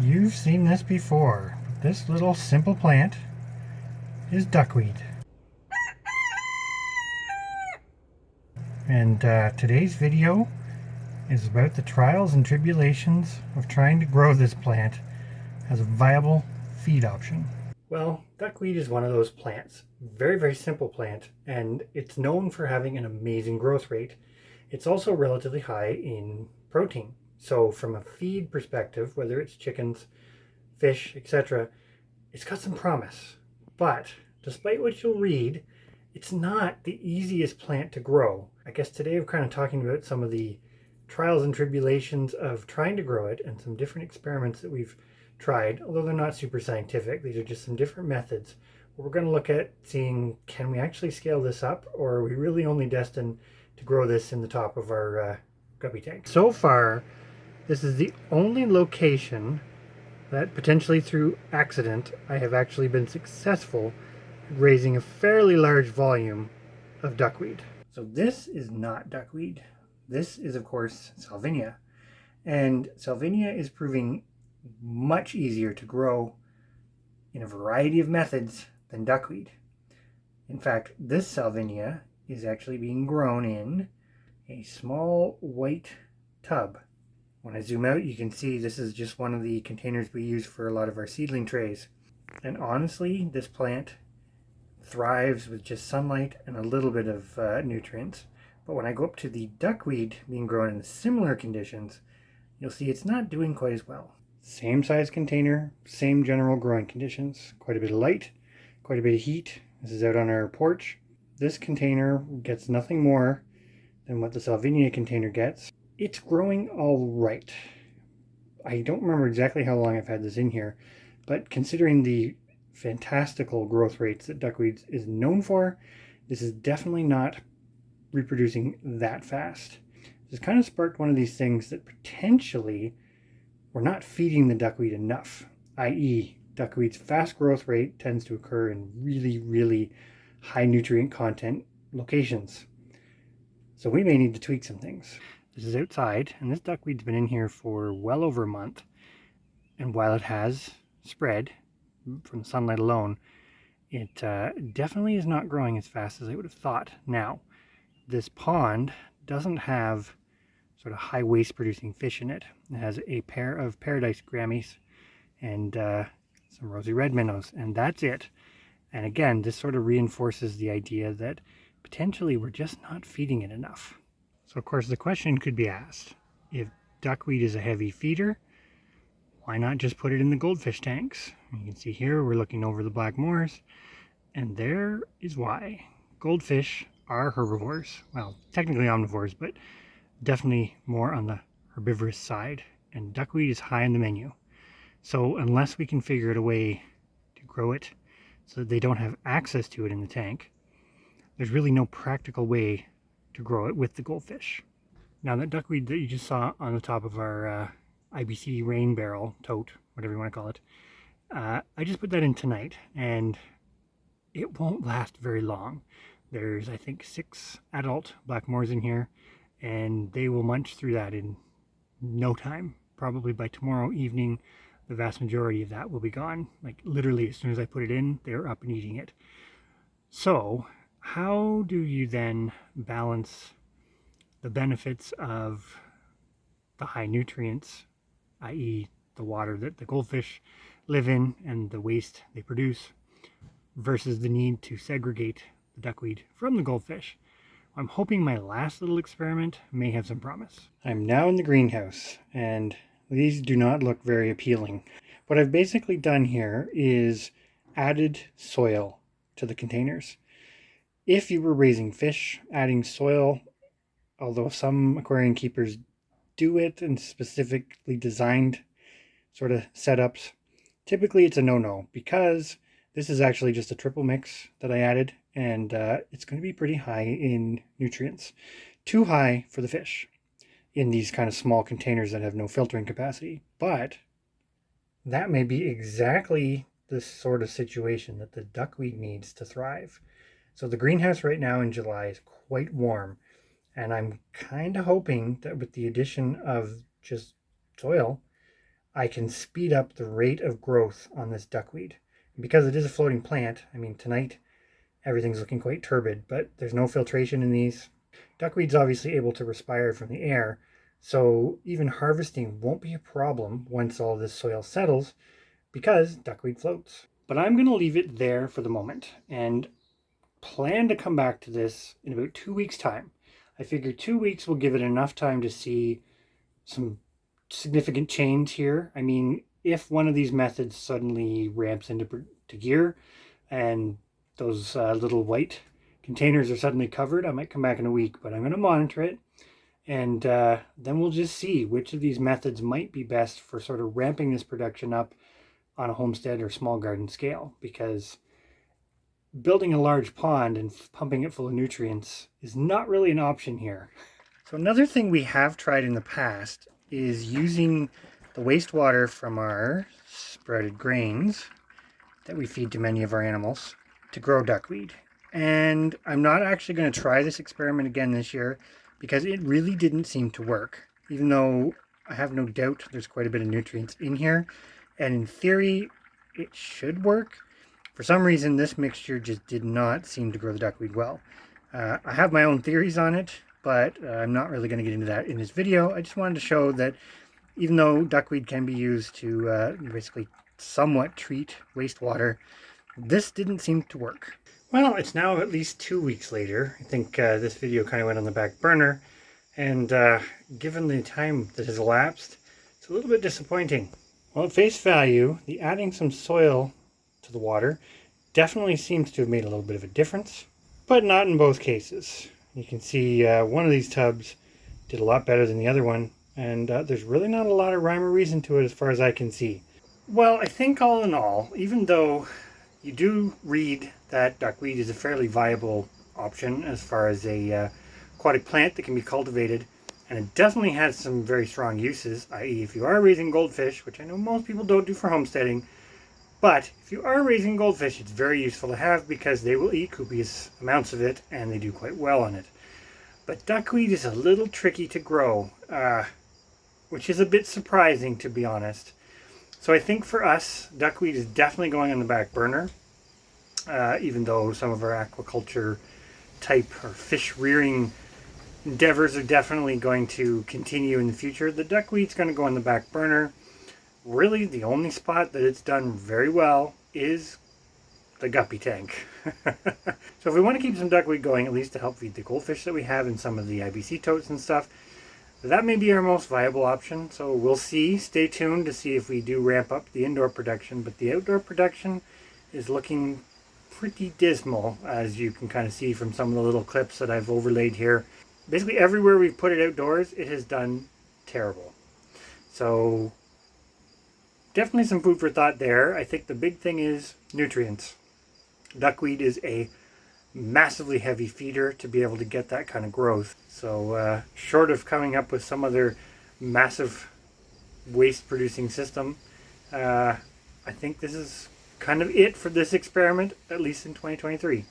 You've seen this before. This little simple plant is duckweed. And today's video is about the trials and tribulations of trying to grow this plant as a viable feed option. Well, duckweed is one of those plants. Very, very simple plant, and it's known for having an amazing growth rate. It's also relatively high in protein. So from a feed perspective, whether it's chickens, fish, etc., it's got some promise. But despite what you'll read, it's not the easiest plant to grow. I guess today we're kind of talking about some of the trials and tribulations of trying to grow it and some different experiments that we've tried, although they're not super scientific. These are just some different methods. We're going to look at seeing, can we actually scale this up, or are we really only destined to grow this in the top of our guppy tank? So far, this is the only location that potentially through accident I have actually been successful at raising a fairly large volume of duckweed. So this is not duckweed. This is, of course, salvinia. And salvinia is proving much easier to grow in a variety of methods than duckweed. In fact, this salvinia is actually being grown in a small white tub. When I zoom out, you can see this is just one of the containers we use for a lot of our seedling trays. And honestly, this plant thrives with just sunlight and a little bit of nutrients. But when I go up to the duckweed being grown in similar conditions, you'll see it's not doing quite as well. Same size container, same general growing conditions. Quite a bit of light, quite a bit of heat. This is out on our porch. This container gets nothing more than what the salvinia container gets. It's growing all right. I don't remember exactly how long I've had this in here, but considering the fantastical growth rates that duckweed is known for, this is definitely not reproducing that fast. This kind of sparked one of these things that potentially we're not feeding the duckweed enough, i.e. duckweed's fast growth rate tends to occur in really, really high nutrient content locations. So we may need to tweak some things. This is outside, and this duckweed's been in here for well over a month. And while it has spread from the sunlight alone, it definitely is not growing as fast as I would have thought. Now, this pond doesn't have sort of high waste producing fish in it. It has a pair of paradise grammies and some rosy red minnows, and that's it. And again, this sort of reinforces the idea that potentially we're just not feeding it enough. So of course the question could be asked, if duckweed is a heavy feeder, why not just put it in the goldfish tanks? You can see here we're looking over the black moors, and there is why. Goldfish are herbivores. Well, technically omnivores, but definitely more on the herbivorous side, and duckweed is high on the menu. So unless we can figure out a way to grow it so that they don't have access to it in the tank, there's really no practical way to grow it with the goldfish. Now that duckweed that you just saw on the top of our IBC rain barrel, tote, whatever you want to call it, I just put that in tonight, and it won't last very long. There's, I think, 6 adult black moors in here, and they will munch through that in no time. Probably by tomorrow evening, the vast majority of that will be gone. Like literally as soon as I put it in, they're up and eating it. So how do you then balance the benefits of the high nutrients, i.e. the water that the goldfish live in and the waste they produce, versus the need to segregate the duckweed from the goldfish? I'm hoping my last little experiment may have some promise. I'm now in the greenhouse, and these do not look very appealing. What I've basically done here is added soil to the containers. If you were raising fish, adding soil, although some aquarium keepers do it in specifically designed sort of setups, typically it's a no-no, because this is actually just a triple mix that I added, and it's going to be pretty high in nutrients. Too high for the fish in these kind of small containers that have no filtering capacity. But that may be exactly the sort of situation that the duckweed needs to thrive. So the greenhouse right now in July is quite warm, and I'm kind of hoping that with the addition of just soil, I can speed up the rate of growth on this duckweed. And because it is a floating plant, I mean, tonight everything's looking quite turbid, but there's no filtration in these. Duckweed's obviously able to respire from the air, so even harvesting won't be a problem once all this soil settles because duckweed floats. But I'm going to leave it there for the moment and plan to come back to this in about 2 weeks' time. I figure 2 weeks will give it enough time to see some significant change here. I mean, if one of these methods suddenly ramps into gear and those little white containers are suddenly covered, I might come back in a week, but I'm going to monitor it. And then we'll just see which of these methods might be best for sort of ramping this production up on a homestead or small garden scale, because building a large pond and pumping it full of nutrients is not really an option here. So another thing we have tried in the past is using the wastewater from our sprouted grains that we feed to many of our animals to grow duckweed. And I'm not actually going to try this experiment again this year because it really didn't seem to work, even though I have no doubt there's quite a bit of nutrients in here. And in theory, it should work. For some reason, this mixture just did not seem to grow the duckweed well. I have my own theories on it, but I'm not really going to get into that in this video. I just wanted to show that even though duckweed can be used to basically somewhat treat wastewater, this didn't seem to work. Well, it's now at least 2 weeks later. I think this video kind of went on the back burner, and given the time that has elapsed, it's a little bit disappointing. Well, at face value, the adding some soil to the water definitely seems to have made a little bit of a difference, but not in both cases. You can see one of these tubs did a lot better than the other one, and there's really not a lot of rhyme or reason to it as far as I can see. Well, I think all in all, even though you do read that duckweed is a fairly viable option as far as a aquatic plant that can be cultivated, and it definitely has some very strong uses, i.e. if you are raising goldfish, which I know most people don't do for homesteading, but if you are raising goldfish, it's very useful to have because they will eat copious amounts of it and they do quite well on it. But duckweed is a little tricky to grow, which is a bit surprising, to be honest. So I think for us, duckweed is definitely going on the back burner, even though some of our aquaculture type or fish rearing endeavors are definitely going to continue in the future. The duckweed's going to go on the back burner. Really, the only spot that it's done very well is the guppy tank. So if we want to keep some duckweed going, at least to help feed the goldfish that we have and some of the IBC totes and stuff, that may be our most viable option. So we'll see. Stay tuned to see if we do ramp up the indoor production, but the outdoor production is looking pretty dismal, as you can kind of see from some of the little clips that I've overlaid here. Basically everywhere we've put it outdoors, it has done terrible. So definitely some food for thought there. I think the big thing is nutrients. Duckweed is a massively heavy feeder to be able to get that kind of growth. So short of coming up with some other massive waste producing system, I think this is kind of it for this experiment, at least in 2023.